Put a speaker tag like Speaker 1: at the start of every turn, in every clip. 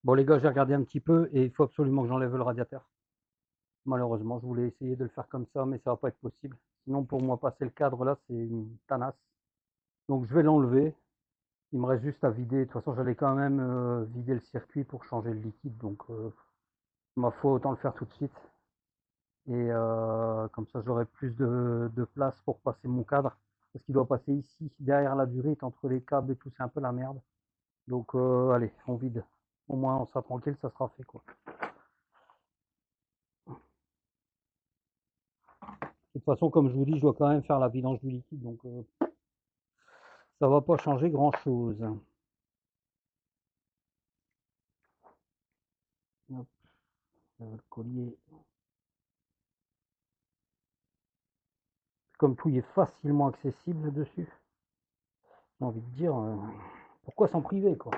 Speaker 1: Bon les gars, j'ai regardé un petit peu et il faut absolument que j'enlève le radiateur. Malheureusement, je voulais essayer de le faire comme ça, mais ça va pas être possible. Sinon, pour moi, passer le cadre là, c'est une tanasse. Donc je vais l'enlever. Il me reste juste à vider. De toute façon, j'allais quand même vider le circuit pour changer le liquide. Donc, ma foi, autant le faire tout de suite. Et comme ça, j'aurai plus de place pour passer mon cadre. Parce qu'il doit passer ici, derrière la durite, entre les câbles et tout, c'est un peu la merde. Donc, allez, on vide. Au moins, on sera tranquille, ça sera fait, quoi. De toute façon, comme je vous dis, je dois quand même faire la vidange du liquide, donc ça va pas changer grand-chose. Hop, le collier. Comme tout, il est facilement accessible dessus. J'ai envie de dire, pourquoi s'en priver, quoi.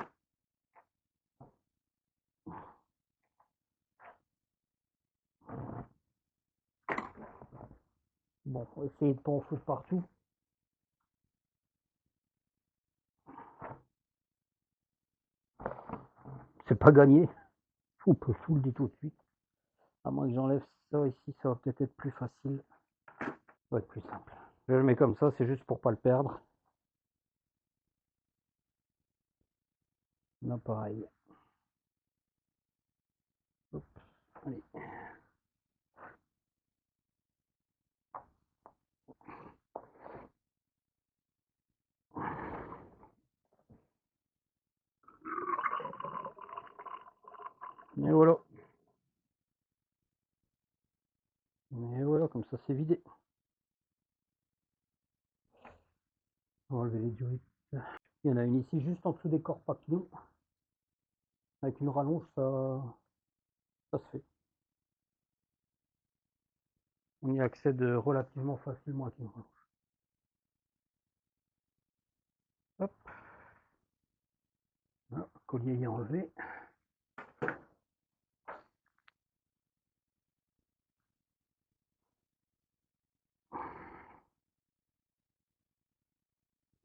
Speaker 1: Bon, on va essayer de pas en foutre partout. C'est pas gagné. On peut full dit tout de suite. À moins que j'enlève ça ici, ça va peut-être être plus facile. Ça va être plus simple. Je le mets comme ça, c'est juste pour pas le perdre. Là, pareil. Hop, allez. Et voilà. Et voilà, comme ça, c'est vidé. On va enlever les durites. Il y en a une ici, juste en dessous des corps papillons. Avec une rallonge, ça se fait. On y accède relativement facilement avec une rallonge. Hop. Voilà, le collier est enlevé.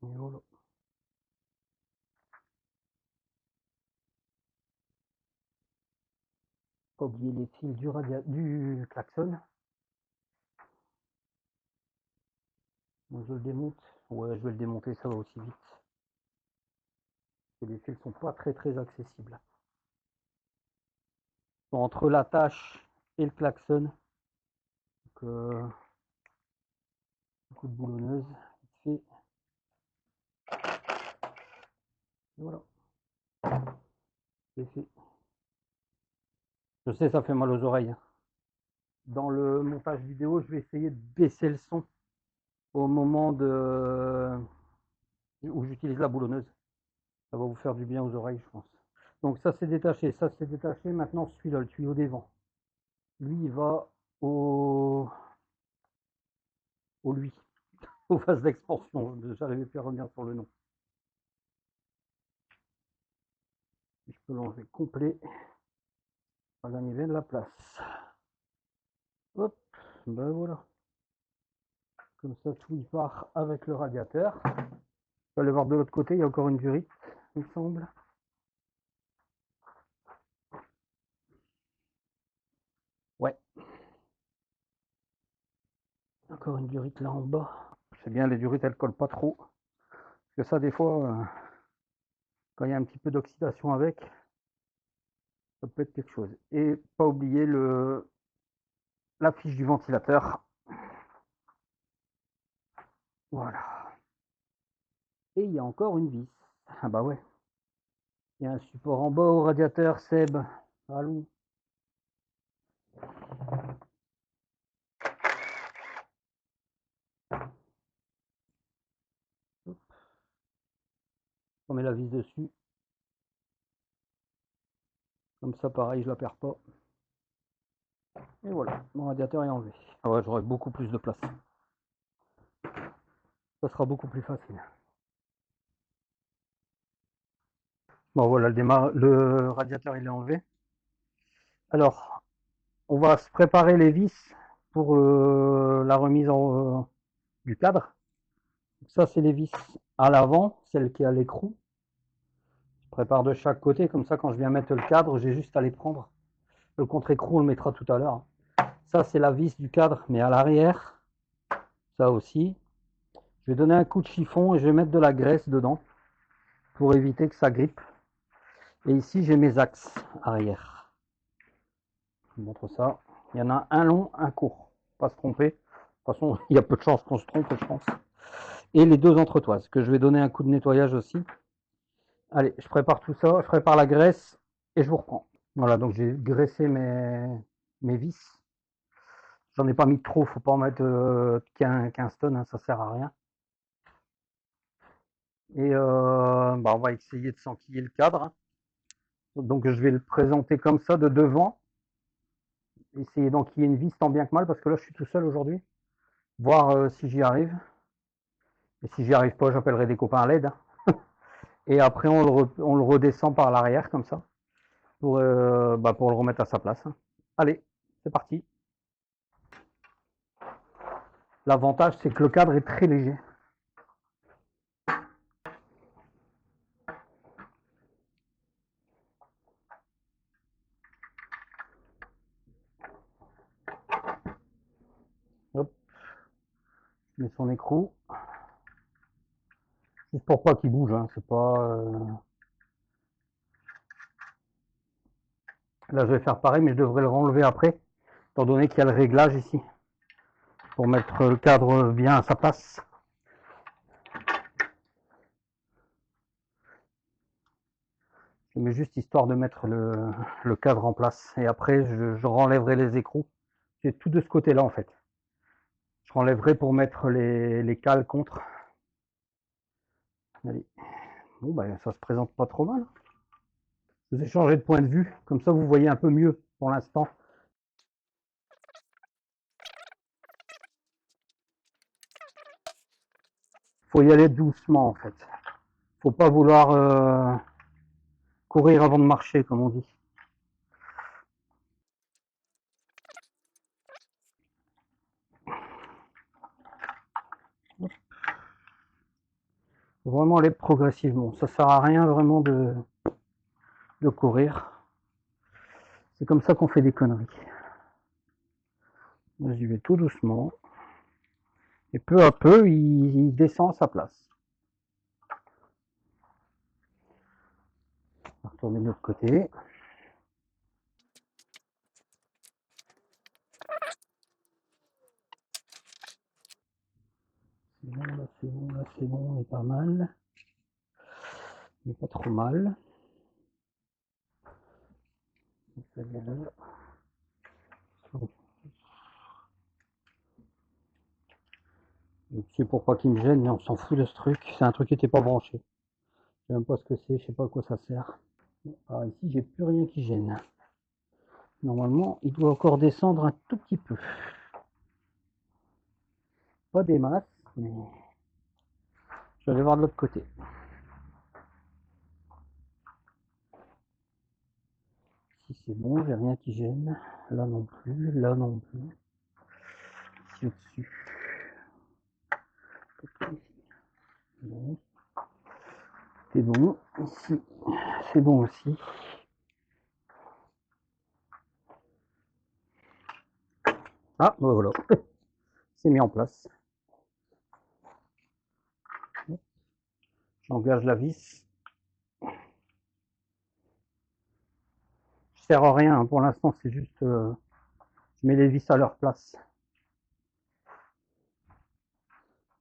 Speaker 1: Et voilà. Pas oublier les fils du klaxon. Donc je le démonte. Ouais, je vais le démonter, ça va aussi vite. Et les fils sont pas très accessibles. Bon, entre l'attache et le klaxon, donc, un coup de boulonneuse, vite fait. Et voilà, c'est fait. Je sais, ça fait mal aux oreilles. Dans le montage vidéo, je vais essayer de baisser le son au moment où j'utilise la boulonneuse. Ça va vous faire du bien aux oreilles, je pense. Donc ça c'est détaché, ça c'est détaché. Maintenant celui-là, le tuyau des vents. Lui, il va au lui, aux phases d'expansion. J'arrivais plus à revenir sur le nom. Je peux l'enlever complet. On va gagner bien de la place. Hop, ben voilà. Comme ça, tout il part avec le radiateur. On va aller voir de l'autre côté, il y a encore une durite, il me semble. Ouais. Encore une durite là en bas. C'est bien, les durites, elles collent pas trop. Parce que ça, des fois, quand il y a un petit peu d'oxydation avec, ça peut être quelque chose. Et pas oublier la fiche du ventilateur. Voilà. Et il y a encore une vis. Ah bah ouais. Il y a un support en bas au radiateur, Seb. Allons. On met la vis dessus. Comme ça, pareil, je la perds pas. Et voilà, mon radiateur est enlevé. Ah ouais, j'aurai beaucoup plus de place. Ça sera beaucoup plus facile. Bon voilà, le radiateur il est enlevé. Alors, on va se préparer les vis pour la remise du cadre. Ça, c'est les vis à l'avant, celle qui a l'écrou. prépare de chaque côté, comme ça quand je viens mettre le cadre, j'ai juste à les prendre. Le contre-écrou, on le mettra tout à l'heure. Ça, c'est la vis du cadre, mais à l'arrière, ça aussi. Je vais donner un coup de chiffon et je vais mettre de la graisse dedans pour éviter que ça grippe. Et ici, j'ai mes axes arrière. Je vous montre ça. Il y en a un long, un court. Pas se tromper. De toute façon, il y a peu de chances qu'on se trompe, je pense. Et les deux entretoises, que je vais donner un coup de nettoyage aussi. Allez, je prépare tout ça, je prépare la graisse et je vous reprends. Voilà, donc j'ai graissé mes vis. J'en ai pas mis trop, faut pas en mettre 15 tonnes, hein, ça sert à rien. Et on va essayer de s'enquiller le cadre. Donc je vais le présenter comme ça de devant. Essayer d'enquiller une vis tant bien que mal, parce que là je suis tout seul aujourd'hui. Voir si j'y arrive. Et si j'y arrive pas, j'appellerai des copains à l'aide. Et après on le redescend par l'arrière comme ça. Pour le remettre à sa place. Allez, c'est parti. L'avantage, c'est que le cadre est très léger. Hop, je mets son écrou. Juste pour pas qu'il bouge, hein. C'est pas. Là, je vais faire pareil, mais je devrais le renlever après, étant donné qu'il y a le réglage ici, pour mettre le cadre bien à sa place. Je mets juste histoire de mettre le cadre en place. Et après, je renlèverai les écrous. J'ai tout de ce côté-là, en fait. Je renlèverai pour mettre les cales contre. Allez. Bon, ben, ça se présente pas trop mal. Je vous ai changé de point de vue. Comme ça, vous voyez un peu mieux pour l'instant. Faut y aller doucement, en fait. Faut pas vouloir courir avant de marcher, comme on dit. Faut vraiment aller progressivement. Ça sert à rien vraiment de courir. C'est comme ça qu'on fait des conneries. J'y vais tout doucement. Et peu à peu, il descend à sa place. On va retourner de l'autre côté. C'est bon, là c'est bon, là c'est bon, on est pas mal. On est pas trop mal. C'est pour pas qu'il me gêne, mais on s'en fout de ce truc. C'est un truc qui n'était pas branché. Je sais même pas ce que c'est, je sais pas à quoi ça sert. Alors ici, j'ai plus rien qui gêne. Normalement, il doit encore descendre un tout petit peu. Pas des masses, mais je vais aller voir de l'autre côté. Ici c'est bon, j'ai rien qui gêne. Là non plus, là non plus. Ici au-dessus. Bon. C'est bon. Ici, c'est bon aussi. Ah, ben voilà. C'est mis en place. J'engage la vis. Je sers à rien, hein. Pour l'instant, c'est juste... je mets les vis à leur place.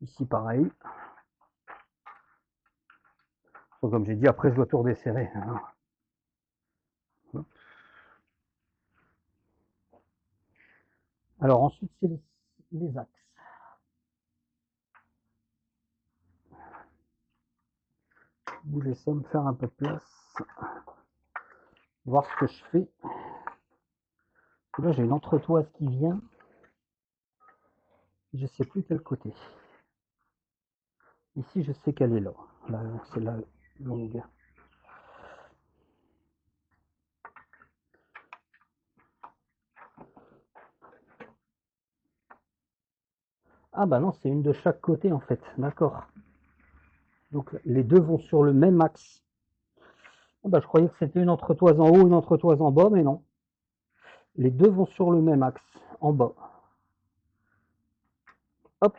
Speaker 1: Ici, pareil. Donc, comme j'ai dit, après, je dois tout redesserrer. Hein. Alors, ensuite, c'est les axes. Vous laissez me faire un peu de place. Voir ce que je fais. Là, j'ai une entretoise qui vient. Je sais plus quel côté. Ici, je sais qu'elle est là. Là, c'est la longue. Ah bah non, c'est une de chaque côté en fait. D'accord. Donc les deux vont sur le même axe. Ah bah, je croyais que c'était une entretoise en haut, une entretoise en bas, mais non. Les deux vont sur le même axe, en bas. Hop,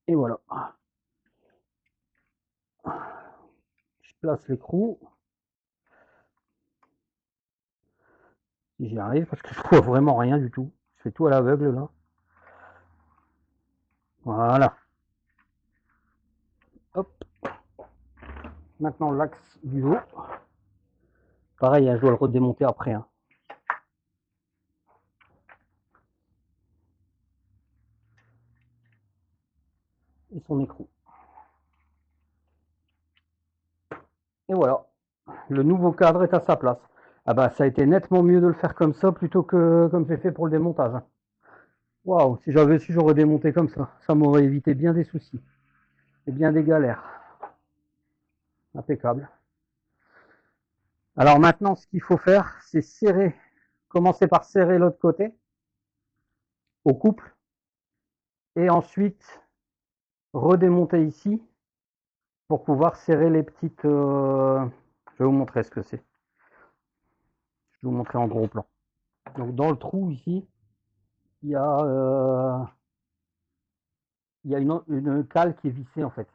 Speaker 1: et voilà. Je place l'écrou, si j'y arrive, parce que je vois vraiment rien du tout. Je fais tout à l'aveugle là. Voilà. Hop. Maintenant l'axe du haut. Pareil, hein, je dois le redémonter après. Hein. Et son écrou. Et voilà. Le nouveau cadre est à sa place. Ah bah ça a été nettement mieux de le faire comme ça plutôt que comme j'ai fait pour le démontage. Waouh, si j'avais su, j'aurais démonté comme ça. Ça m'aurait évité bien des soucis et bien des galères. Impeccable. Alors maintenant, ce qu'il faut faire, c'est serrer. Commencer par serrer l'autre côté au couple et ensuite redémonter ici pour pouvoir serrer les petites. Je vais vous montrer ce que c'est. Je vais vous montrer en gros plan. Donc dans le trou ici, il y a, une cale qui est vissée en fait.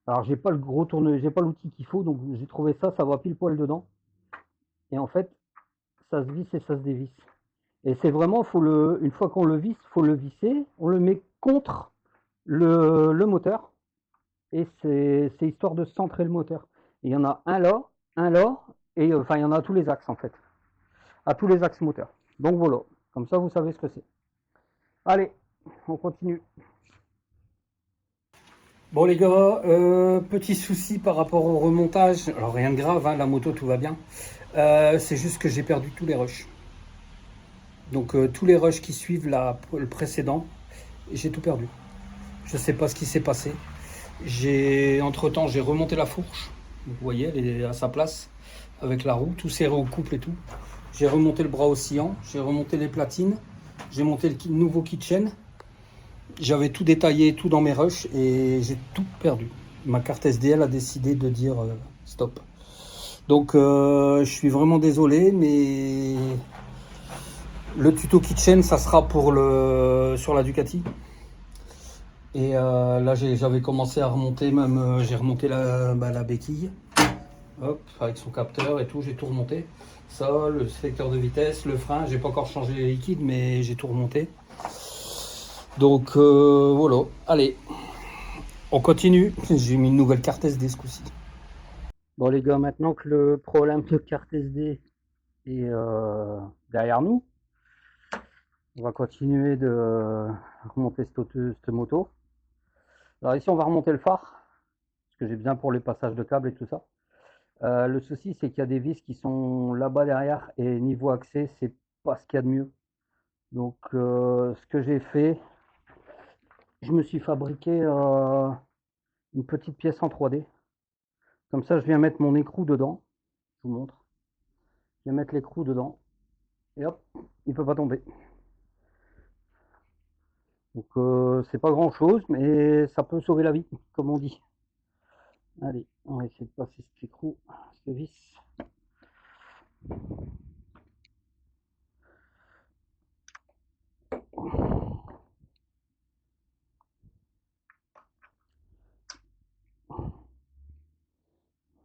Speaker 1: Alors j'ai pas le gros tourne, j'ai pas l'outil qu'il faut, donc j'ai trouvé ça, ça va pile poil dedans. Et en fait, ça se visse et ça se dévisse. Et c'est vraiment, une fois qu'on le visse, faut le visser, on le met contre le moteur, et c'est histoire de centrer le moteur. Et il y en a un là, et enfin il y en a à tous les axes en fait, à tous les axes moteurs. Donc voilà, comme ça vous savez ce que c'est. Allez, on continue. Bon les gars, petit souci par rapport au remontage. Alors rien de grave, hein, la moto tout va bien. C'est juste que j'ai perdu tous les rushs. Donc tous les rushs qui suivent le précédent, j'ai tout perdu. Je sais pas ce qui s'est passé. Entre temps j'ai remonté la fourche. Vous voyez, elle est à sa place avec la roue, tout serré au couple et tout. J'ai remonté le bras oscillant, j'ai remonté les platines, j'ai monté le nouveau kitchen. J'avais tout détaillé, tout dans mes rushs et j'ai tout perdu. Ma carte SDL a décidé de dire stop. Donc je suis vraiment désolé, mais le tuto kitchen, ça sera sur la Ducati. Et là, j'avais commencé à remonter, même j'ai remonté la béquille, hop, avec son capteur et tout, j'ai tout remonté. Ça, le sélecteur de vitesse, le frein, j'ai pas encore changé les liquides, mais j'ai tout remonté. Donc voilà, allez, on continue. J'ai mis une nouvelle carte SD ce coup-ci. Bon les gars, maintenant que le problème de carte SD est derrière nous, on va continuer de remonter cette moto. Alors ici, on va remonter le phare, parce que j'ai besoin pour les passages de câbles et tout ça. Le souci, c'est qu'il y a des vis qui sont là-bas derrière, et niveau accès, c'est pas ce qu'il y a de mieux. Donc, ce que j'ai fait, je me suis fabriqué une petite pièce en 3D. Comme ça, je viens mettre mon écrou dedans. Je vous montre. Je viens mettre l'écrou dedans. Et hop, il peut pas tomber. Donc, c'est pas grand-chose, mais ça peut sauver la vie, comme on dit. Allez, on va essayer de passer cet écrou, cette vis.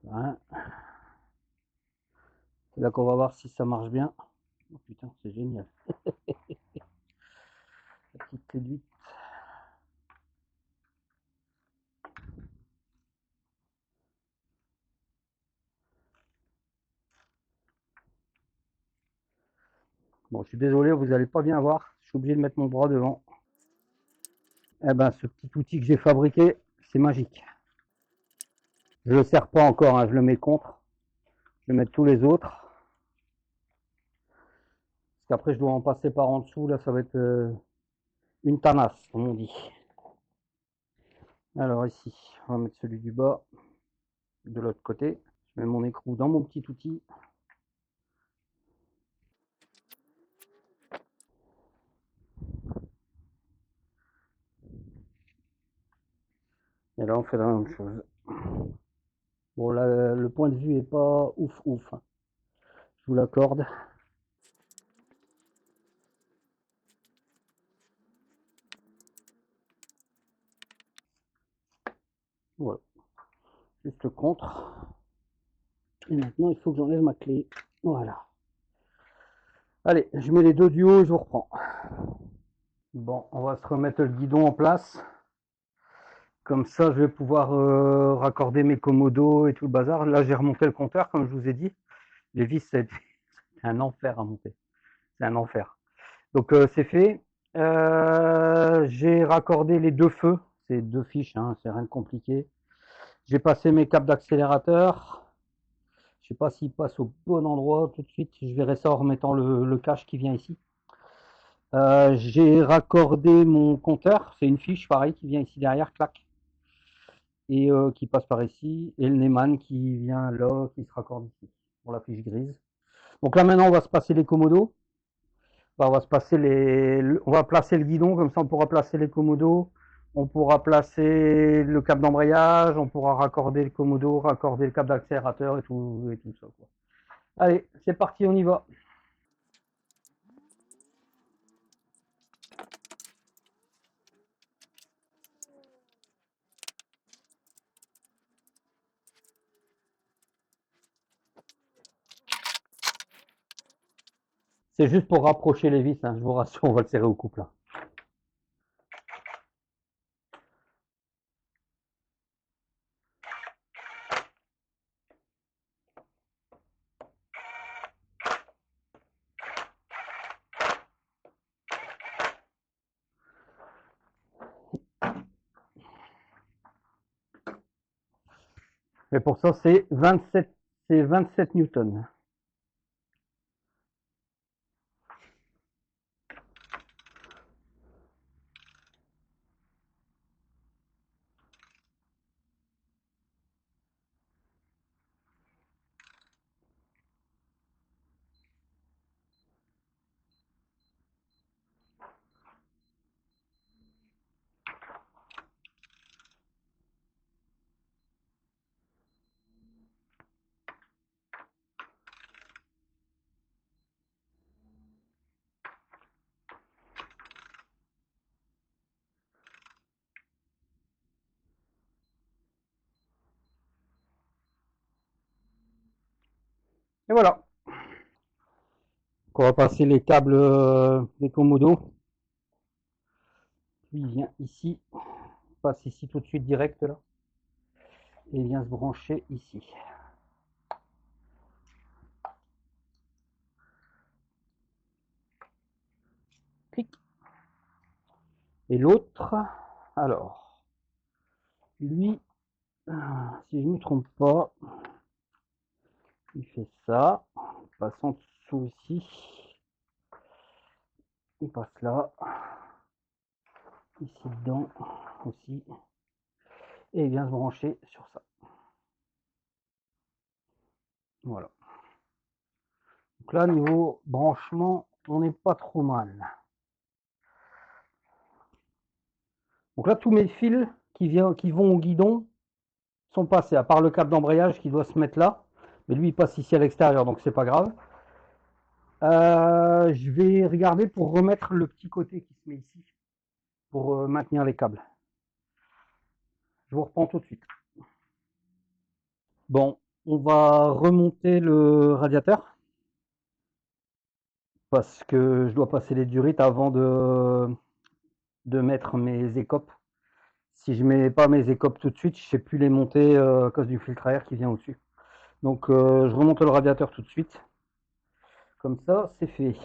Speaker 1: Voilà. C'est là qu'on va voir si ça marche bien. Oh putain, c'est génial. La petite conduite. Bon, je suis désolé, vous n'allez pas bien voir. Je suis obligé de mettre mon bras devant. Eh ben, ce petit outil que j'ai fabriqué, c'est magique. Je ne le serre pas encore, hein, je le mets contre. Je vais mettre tous les autres. Parce qu'après, je dois en passer par en dessous. Là, ça va être une tanasse, comme on dit. Alors ici, on va mettre celui du bas de l'autre côté. Je mets mon écrou dans mon petit outil. Et là, on fait la même chose. Bon, là, le point de vue est pas ouf ouf, hein. Je vous l'accorde. Voilà, juste le contre. Et maintenant, il faut que j'enlève ma clé. Voilà. Allez, je mets les deux du haut et je vous reprends. Bon, on va se remettre le guidon en place. Comme ça, je vais pouvoir raccorder mes commodos et tout le bazar. Là, j'ai remonté le compteur, comme je vous ai dit. Les vis, c'est un enfer à monter. C'est un enfer. Donc, c'est fait. J'ai raccordé les deux feux. C'est deux fiches, hein, c'est rien de compliqué. J'ai passé mes câbles d'accélérateur. Je sais pas s'il passe au bon endroit tout de suite. Je verrai ça en remettant le cache qui vient ici. J'ai raccordé mon compteur. C'est une fiche, pareil, qui vient ici derrière, clac. Et qui passe par ici. Et le Neumann qui vient là, qui se raccorde ici. Pour la fiche grise. Donc là, maintenant, on va se passer les commodos. On va se passer on va placer le guidon, comme ça on pourra placer les commodos. On pourra placer le câble d'embrayage, on pourra raccorder le commodo, raccorder le câble d'accélérateur et tout ça, quoi. Allez, c'est parti, on y va. C'est juste pour rapprocher les vis, hein, je vous rassure, on va le serrer au couple là. Mais pour ça, c'est 27 newtons. Et voilà. Donc on va passer les câbles des commodos. Lui, il vient ici, passe ici tout de suite direct là, et il vient se brancher ici. Clic. Et l'autre, alors, lui, si je ne me trompe pas, il fait ça, il passe en dessous ici, il passe là, ici dedans aussi, et il vient se brancher sur ça. Voilà. Donc là, niveau branchement, on n'est pas trop mal. Donc là, tous mes fils qui vont au guidon sont passés, à part le câble d'embrayage qui doit se mettre là, mais lui il passe ici à l'extérieur, donc c'est pas grave. Je vais regarder pour remettre le petit côté qui se met ici, pour maintenir les câbles. Je vous reprends tout de suite. Bon, on va remonter le radiateur, parce que je dois passer les durites avant de mettre mes écopes. Si je mets pas mes écopes tout de suite, je ne sais plus les monter à cause du filtre à air qui vient au-dessus. Donc je remonte le radiateur tout de suite. Comme ça, c'est fait.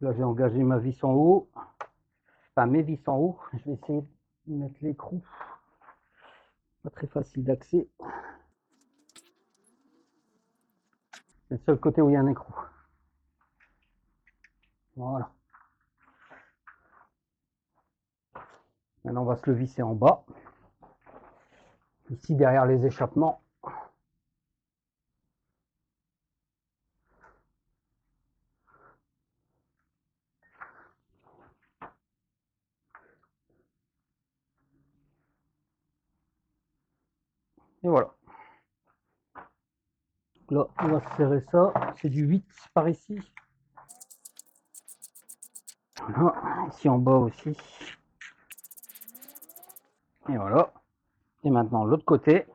Speaker 1: Là, j'ai engagé ma vis en haut. Enfin, mes vis en haut. Je vais essayer de mettre l'écrou. Pas très facile d'accès. C'est le seul côté où il y a un écrou. Voilà. Maintenant, on va se le visser en bas. Ici, derrière les échappements. Et voilà. Là, on va serrer ça. C'est du 8 par ici. Voilà. Ici en bas aussi. Et voilà. Et maintenant, l'autre côté.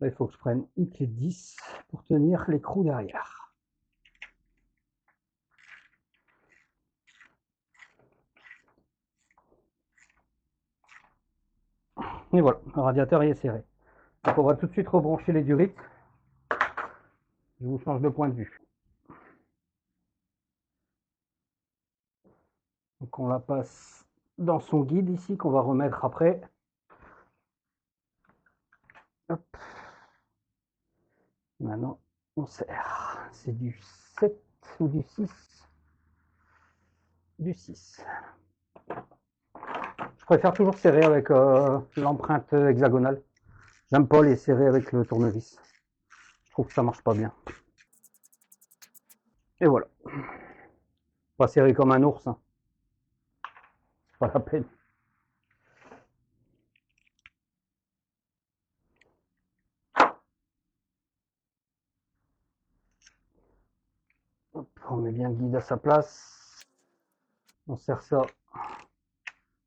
Speaker 1: Là, il faut que je prenne une clé de 10 pour tenir l'écrou derrière. Et voilà, le radiateur est serré. Donc on va tout de suite rebrancher les durites. Je vous change de point de vue. Donc on la passe dans son guide ici qu'on va remettre après. Hop. Maintenant, on serre. C'est du 7 ou du 6? Du 6. Je préfère toujours serrer avec l'empreinte hexagonale. J'aime pas les serrer avec le tournevis. Je trouve que ça marche pas bien. Et voilà. Pas serrer comme un ours. Hein. Pas la peine. Hop, on met bien le guide à sa place. On serre ça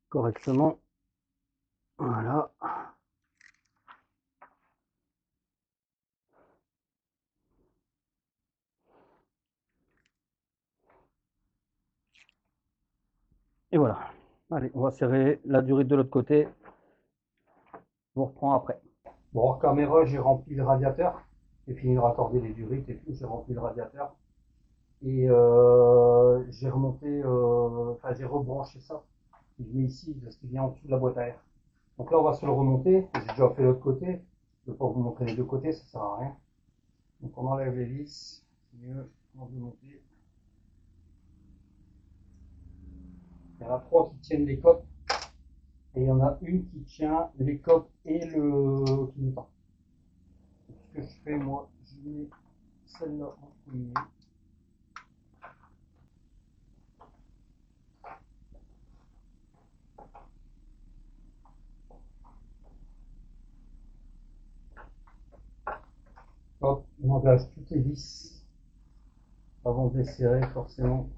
Speaker 1: correctement. Voilà. Et voilà. Allez, on va serrer la durite de l'autre côté. On reprend après. Bon, hors caméra, j'ai rempli le radiateur. J'ai fini de raccorder les durites et tout. J'ai rempli le radiateur. Et j'ai remonté, enfin j'ai rebranché ça. Je mets ici parce qu'il vient en dessous de la boîte à air. Donc là, on va se le remonter. J'ai déjà fait l'autre côté. Je ne vais pas vous montrer les deux côtés, ça sert à rien. Donc on enlève les vis. C'est mieux pour remonter. Il y en a trois qui tiennent les copes. Et il y en a une qui tient les copes et le clignotant. Ce que je fais, moi, je mets celle-là en premier. Hop, on engage toutes les vis avant de les serrer, forcément.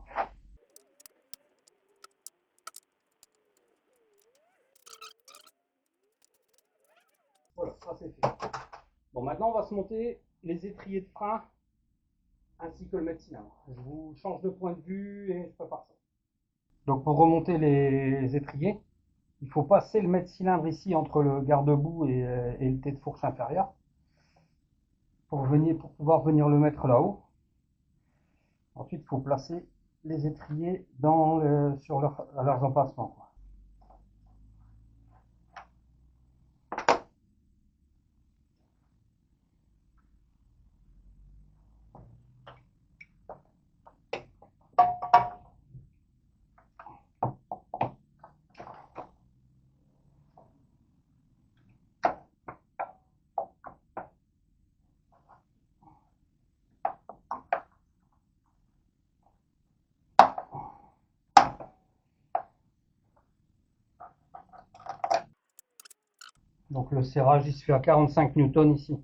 Speaker 1: Voilà, ça c'est fait. Bon, maintenant, on va se monter les étriers de frein ainsi que le mètre-cylindre. Je vous change de point de vue et je prépare ça. Donc, pour remonter les étriers, il faut passer le mètre-cylindre ici entre le garde-boue et le tête-fourche inférieur pour pouvoir venir le mettre là-haut. Ensuite, il faut placer les étriers à leurs emplacements. Donc le serrage il se fait à 45 newtons ici.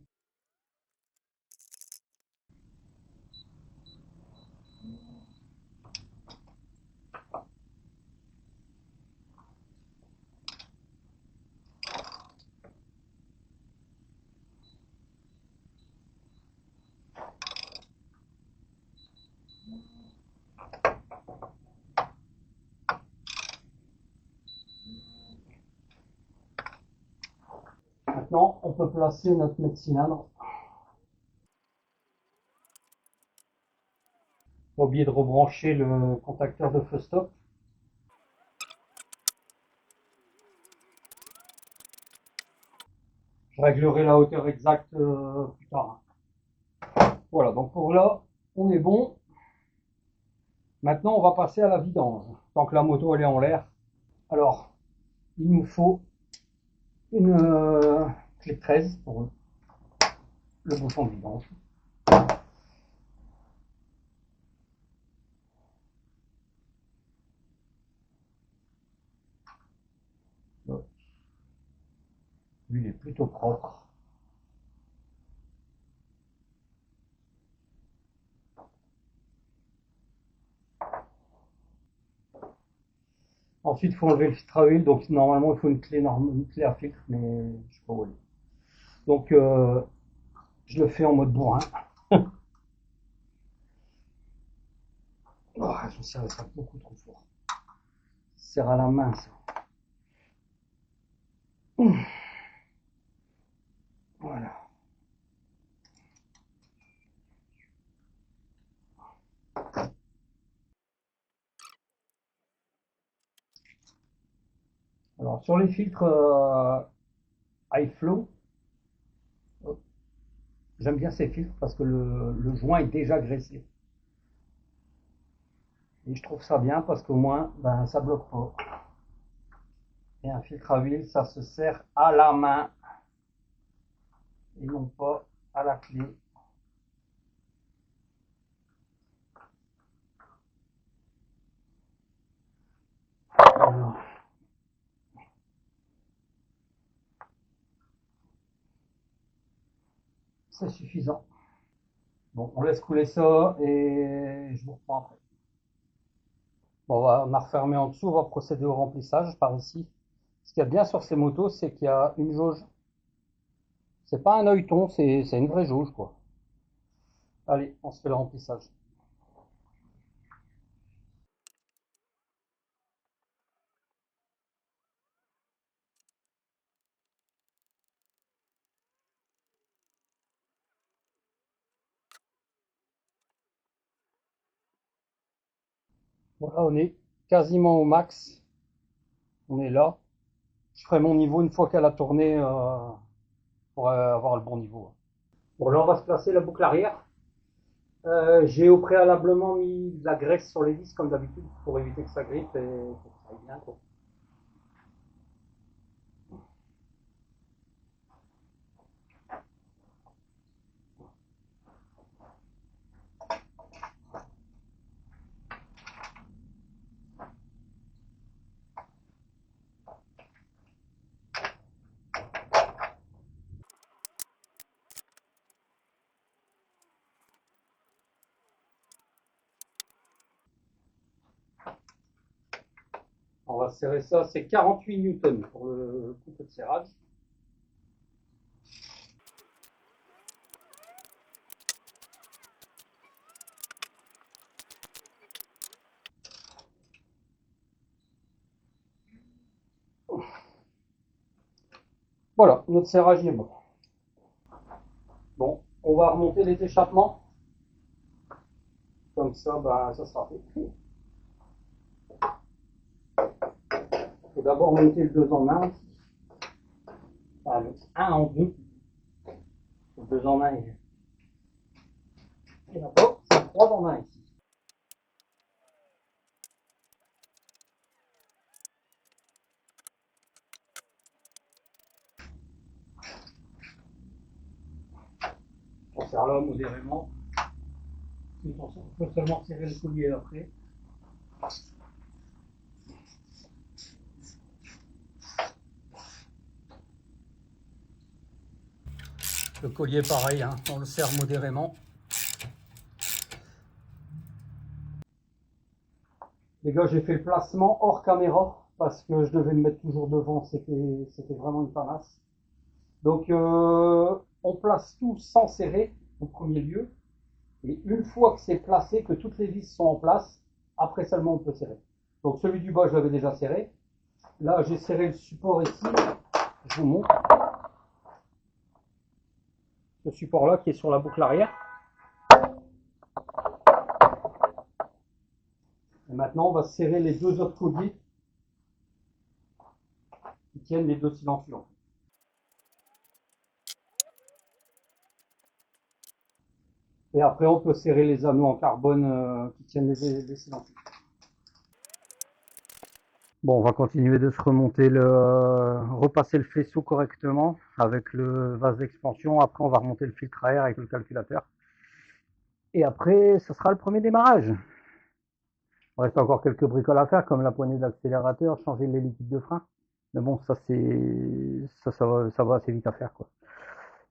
Speaker 1: Maintenant, on peut placer notre mètre-cylindre. Pas oublier de rebrancher le contacteur de feu stop. Je réglerai la hauteur exacte plus tard. Voilà, donc pour là, on est bon. Maintenant, on va passer à la vidange. Tant que la moto elle est en l'air. Alors, il nous faut une clé de 13 pour le bouton de vidange. Lui, il est plutôt propre. Ensuite, il faut enlever le filtre à huile. Donc, normalement, il faut une clé, une clé à filtre, mais je sais pas où elle est. Donc, je le fais en mode bourrin. Oh, je me serre ça beaucoup trop fort. Serre à la main, ça. Voilà. Alors, sur les filtres high flow, j'aime bien ces filtres parce que le joint est déjà graissé. Et je trouve ça bien parce qu'au moins, ben, ça bloque pas. Et un filtre à huile, ça se serre à la main et non pas à la clé. Voilà. C'est suffisant. Bon, on laisse couler ça et je vous reprends après. Bon, on a refermé en dessous, on va procéder au remplissage par ici. Ce qu'il y a bien sur ces motos, c'est qu'il y a une jauge. C'est pas un œilleton, c'est une vraie jauge, quoi. Allez, on se fait le remplissage. Voilà, on est quasiment au max. On est là. Je ferai mon niveau une fois qu'elle a tourné pour avoir le bon niveau. Bon, là, on va se placer la boucle arrière. J'ai au préalablement mis de la graisse sur les vis comme d'habitude pour éviter que ça grippe et pour que ça aille bien, quoi. On va serrer ça, c'est 48 newtons pour le coup de serrage. Voilà, notre serrage est bon. Bon, on va remonter les échappements. Comme ça, bah, ça sera fait. Il faut d'abord monter le 2 en 1. Enfin, le 1 en 2. Le 2 en 1 et là-bas, c'est le 3 en 1 ici. On serre là modérément. On peut seulement serrer le collier après. Le collier pareil, hein, on le serre modérément. Les gars, j'ai fait le placement hors caméra parce que je devais me mettre toujours devant, c'était vraiment une panasse. Donc on place tout sans serrer au premier lieu. Et une fois que c'est placé, que toutes les vis sont en place, après seulement on peut serrer. Donc celui du bas, je l'avais déjà serré. Là, j'ai serré le support ici. Je vous montre. Ce support-là qui est sur la boucle arrière. Et maintenant, on va serrer les deux autres colliers qui tiennent les deux silencieux. Et après, on peut serrer les anneaux en carbone qui tiennent les silencieux. Bon, on va continuer de se remonter repasser le faisceau correctement avec le vase d'expansion. Après, on va remonter le filtre à air avec le calculateur. Et après, ce sera le premier démarrage. Il reste encore quelques bricoles à faire, comme la poignée d'accélérateur, changer les liquides de frein. Mais bon, ça va assez vite à faire, quoi.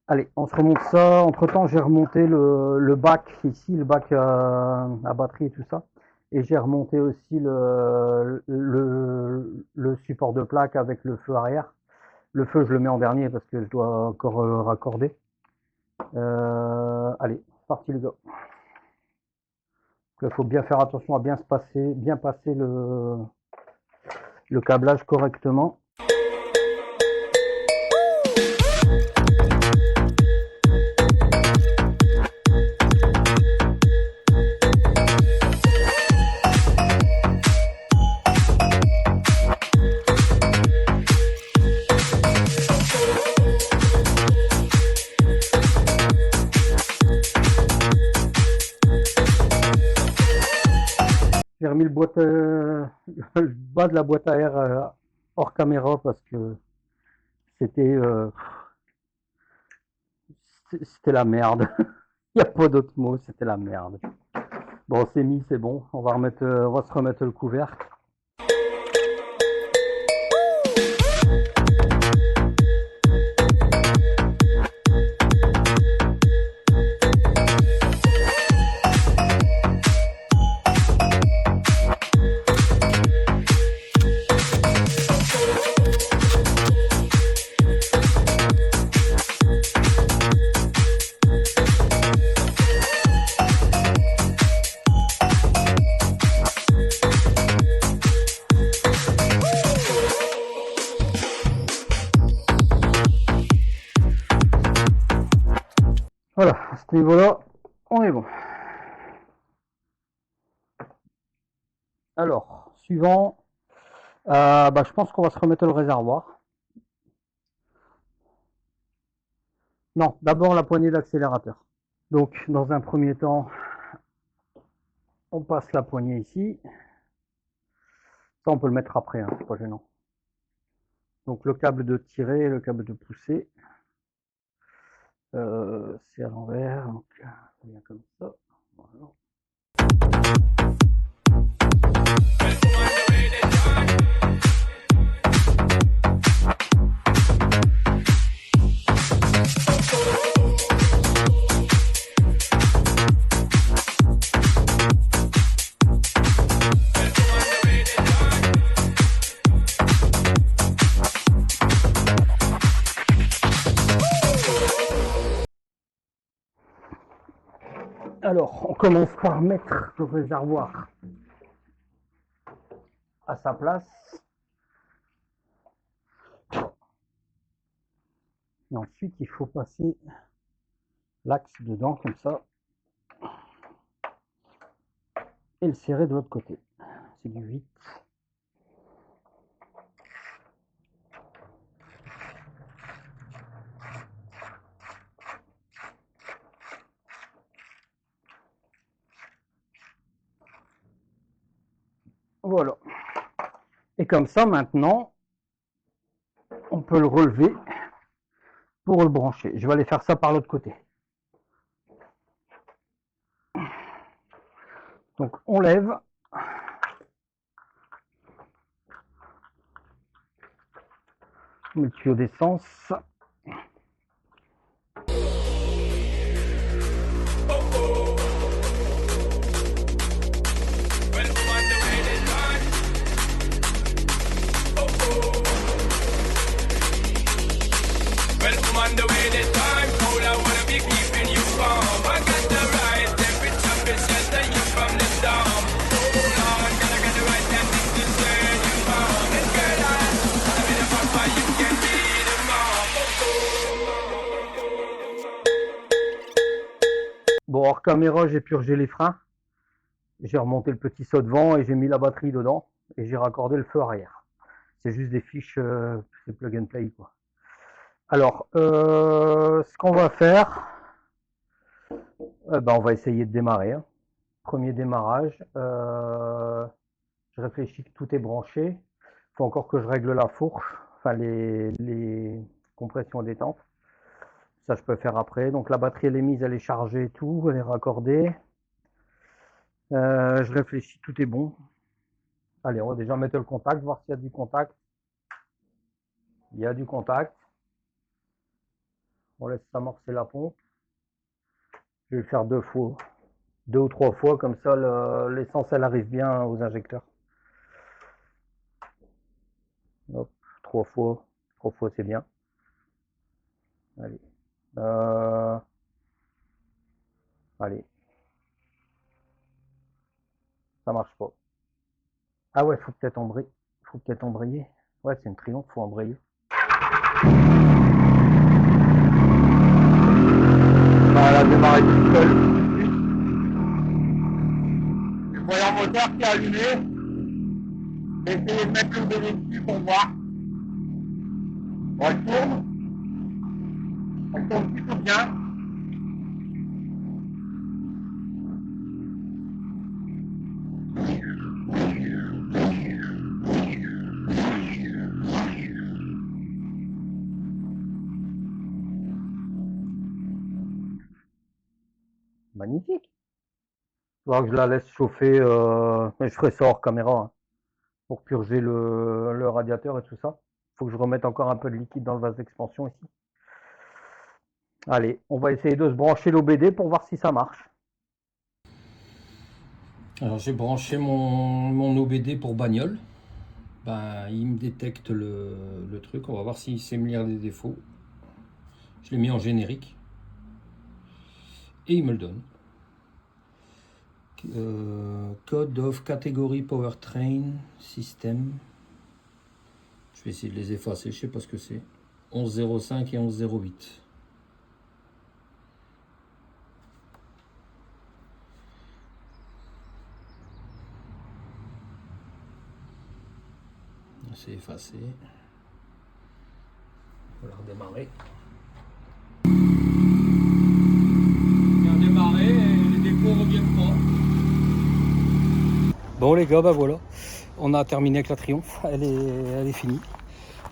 Speaker 1: Allez, on se remonte ça. Entre temps, j'ai remonté le bac ici, le bac à batterie et tout ça. Et j'ai remonté aussi le support de plaque avec le feu arrière. Le feu, je le mets en dernier parce que je dois encore raccorder. Allez, c'est parti les gars. Il faut bien faire attention à bien passer le câblage correctement. J'ai remis le bas de la boîte à air hors caméra parce que c'était la merde. Il n'y a pas d'autre mot, c'était la merde. Bon, c'est mis, c'est bon. On va se remettre le couvercle. Voilà, à ce niveau-là, on est bon. Alors, suivant, je pense qu'on va se remettre le réservoir. Non, d'abord la poignée d'accélérateur. Donc, dans un premier temps, on passe la poignée ici. Ça, on peut le mettre après, hein, c'est pas gênant. Donc, le câble de tirer et le câble de pousser. C'est à l'envers, donc ça vient comme ça. Voilà. Alors, on commence par mettre le réservoir à sa place. Et ensuite, il faut passer l'axe dedans, comme ça. Et le serrer de l'autre côté. C'est du 8. Voilà. Et comme ça, maintenant, on peut le relever pour le brancher. Je vais aller faire ça par l'autre côté. Donc, on lève. On met le tuyau d'essence. Bon, hors caméra, j'ai purgé les freins. J'ai remonté le petit saut devant et j'ai mis la batterie dedans. Et j'ai raccordé le feu arrière. C'est juste des fiches, c'est plug and play, quoi. Alors, ce qu'on va faire, on va essayer de démarrer. Hein. Premier démarrage. Je réfléchis que tout est branché. Il faut encore que je règle la fourche, enfin les compressions détente. Ça, je peux faire après. Donc la batterie, elle est mise, elle est chargée et tout, elle est raccordée. Je réfléchis, tout est bon. Allez, on va déjà mettre le contact, voir s'il y a du contact. Il y a du contact. On laisse s'amorcer la pompe. Je vais le faire 2 fois. 2 ou 3 fois, comme ça l'essence elle arrive bien aux injecteurs. Hop, 3 fois, 3 fois c'est bien. Allez. Allez. Ça marche pas. Ah ouais, faut peut-être embrayer. Faut peut-être embrayer. Ouais, c'est une Triomphe, faut embrayer. Bah, elle a démarré toute seule. Le voyant moteur qui est allumé. J'ai essayé de mettre le bébé dessus pour voir. Bon, elle tourne. Elle tourne plutôt bien. Magnifique. Il faudra que je la laisse chauffer, mais je ferai ça hors caméra, hein, pour purger le radiateur et tout ça. Il faut que je remette encore un peu de liquide dans le vase d'expansion ici. Allez, on va essayer de se brancher l'OBD pour voir si ça marche.
Speaker 2: Alors j'ai branché mon OBD pour bagnole. Ben, il me détecte le truc. On va voir s'il sait me lire des défauts. Je l'ai mis en générique. Et il me le donne. Code of Category Powertrain System. Je vais essayer de les effacer, je sais pas ce que c'est. 11.05 et 11.08. C'est effacé. On va redémarrer. Il a démarré et les défauts reviennent pas.
Speaker 1: Bon les gars, bah voilà, on a terminé avec la Triomphe, elle est finie.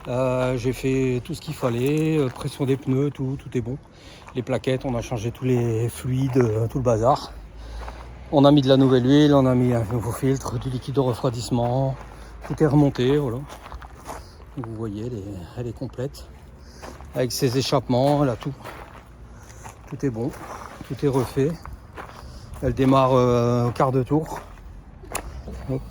Speaker 1: J'ai fait tout ce qu'il fallait, pression des pneus, tout est bon. Les plaquettes, on a changé tous les fluides, tout le bazar. On a mis de la nouvelle huile, on a mis un nouveau filtre, du liquide de refroidissement. Tout est remonté, voilà. Vous voyez, elle est complète. Avec ses échappements, elle a tout. Tout est bon, tout est refait. Elle démarre au quart de tour. Hop.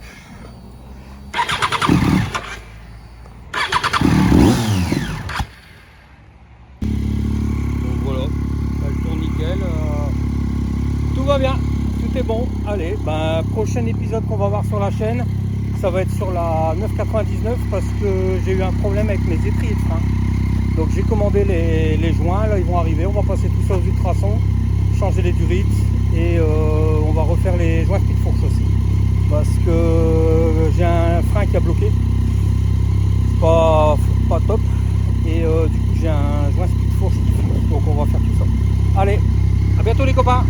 Speaker 1: Donc voilà, elle tourne nickel. Tout va bien, tout est bon. Allez, prochain épisode qu'on va voir sur la chaîne, ça va être sur la 999 parce que j'ai eu un problème avec mes étriers de frein. Donc j'ai commandé les joints, là ils vont arriver, on va passer tout ça aux ultrasons, changer les durites et on va refaire les joints Speedforce aussi. Parce que j'ai un frein qui a bloqué, pas top, et du coup j'ai un joint Speedforce, donc on va faire tout ça. Allez, à bientôt les copains.